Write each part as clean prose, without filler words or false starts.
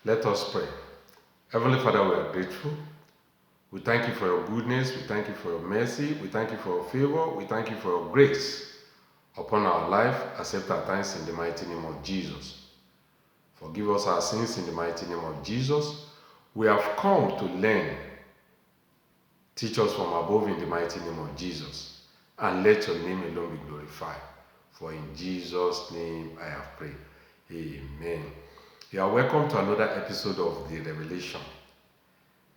Let us pray. Heavenly Father, we are grateful. We thank you for your goodness. We thank you for your mercy. We thank you for your favor. We thank you for your grace upon our life. Accept our thanks in the mighty name of Jesus. Forgive us our sins in the mighty name of Jesus. We have come to learn. Teach us from above in the mighty name of Jesus. And let your name alone be glorified. For in Jesus' name I have prayed. Amen. You are welcome to another episode of the Revelation.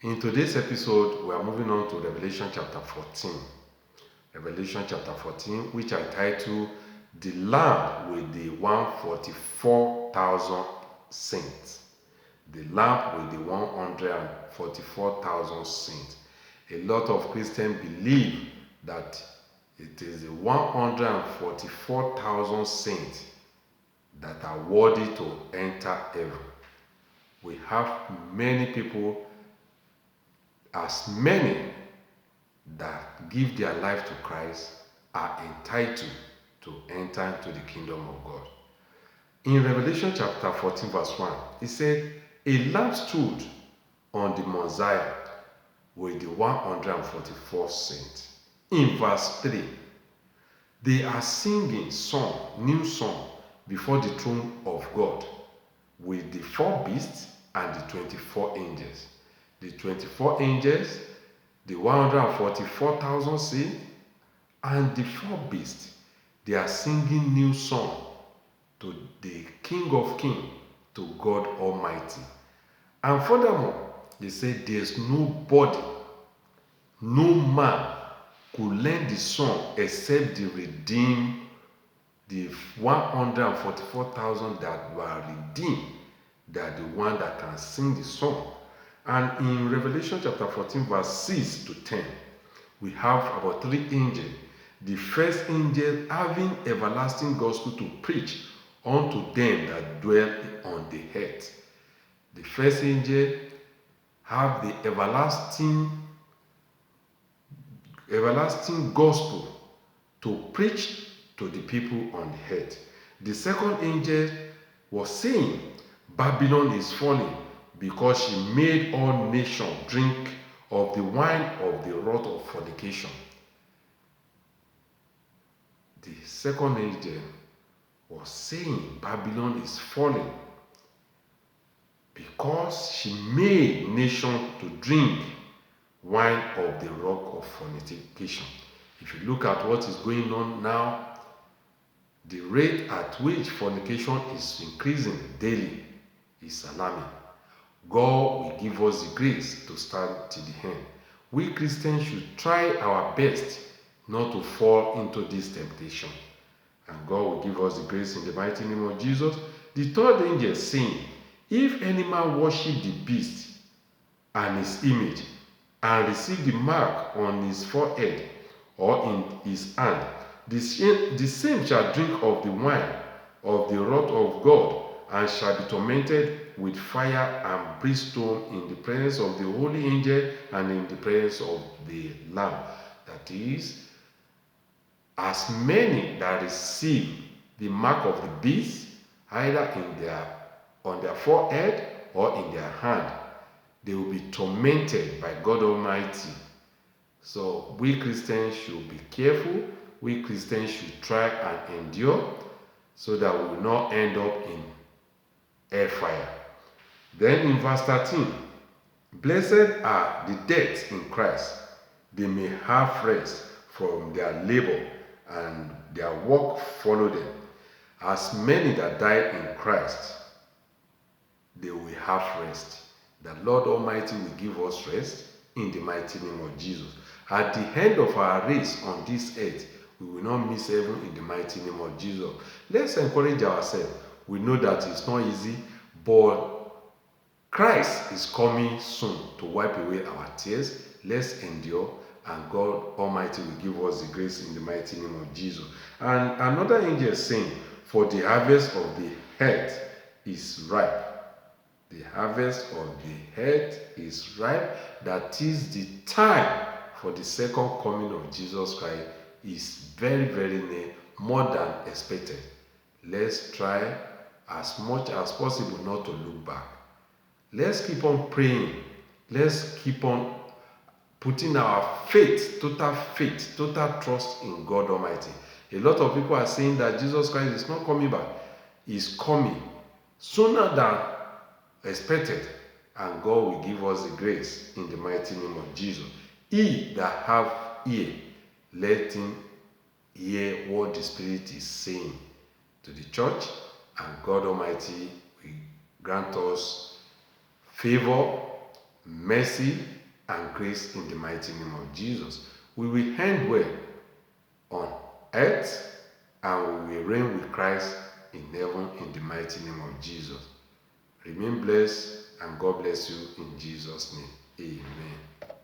In today's episode, we are moving on to Revelation chapter 14. Revelation chapter 14, which I title The Lamb with the 144,000 Saints. The Lamb with the 144,000 Saints. A lot of Christians believe that it is the 144,000 saints that are worthy to enter heaven. We have many people, as many that give their life to Christ are entitled to enter into the kingdom of God. In Revelation chapter 14 verse 1, it said, a lamb stood on the Mount Zion with the 144 saints. In verse 3, they are singing new song before the throne of God with the 4 beasts and the 24 angels. The 24 angels, the 144,000 saints, and the 4 beasts. They are singing new song to the King of Kings, to God Almighty. And furthermore, they say there's nobody, no man could learn the song except the redeemed, the 144,000 that were redeemed. They are the one that can sing the song. And in Revelation chapter 14 verse 6 to 10, we have about 3 angels. The first angel having everlasting gospel to preach unto them that dwell on the earth. The first angel have the everlasting gospel to preach to the people on the earth. The second angel was saying, Babylon is falling because she made all nations drink of the wine of the wrath of fornication. The second angel was saying Babylon is falling because she made nations to drink wine of the wrath of fornication. If you look at what is going on now, the rate at which fornication is increasing daily is alarming. God will give us the grace to stand to the end. We Christians should try our best not to fall into this temptation. And God will give us the grace in the mighty name of Jesus. The third angel saying, if any man worship the beast and his image, and receive the mark on his forehead or in his hand, the same shall drink of the wine of the wrath of God, and shall be tormented with fire and brimstone in the presence of the holy angel and in the presence of the Lamb. That is, as many that receive the mark of the beast, either on their forehead or in their hand, they will be tormented by God Almighty. So we Christians should be careful. We Christians should try and endure so that we will not end up in hellfire. Then in verse 13, blessed are the dead in Christ. They may have rest from their labor, and their work follow them. As many that die in Christ, they will have rest. The Lord Almighty will give us rest in the mighty name of Jesus. At the end of our race on this earth, we will not miss heaven in the mighty name of Jesus. Let's encourage ourselves. We know that it's not easy, but Christ is coming soon to wipe away our tears. Let's endure, and God Almighty will give us the grace in the mighty name of Jesus. And another angel saying, for the harvest of the earth is ripe. The harvest of the earth is ripe. That is, the time for the second coming of Jesus Christ is very, very near, more than expected. Let's try as much as possible not to look back. Let's keep on praying. Let's keep on putting our faith, total trust in God Almighty. A lot of people are saying that Jesus Christ is not coming back. He's coming sooner than expected, and God will give us the grace in the mighty name of Jesus. He that have ear, let him hear what the Spirit is saying to the church, and God Almighty will grant us favor, mercy, and grace in the mighty name of Jesus. We will end well on earth, and we will reign with Christ in heaven in the mighty name of Jesus. Remain blessed, and God bless you in Jesus' name. Amen.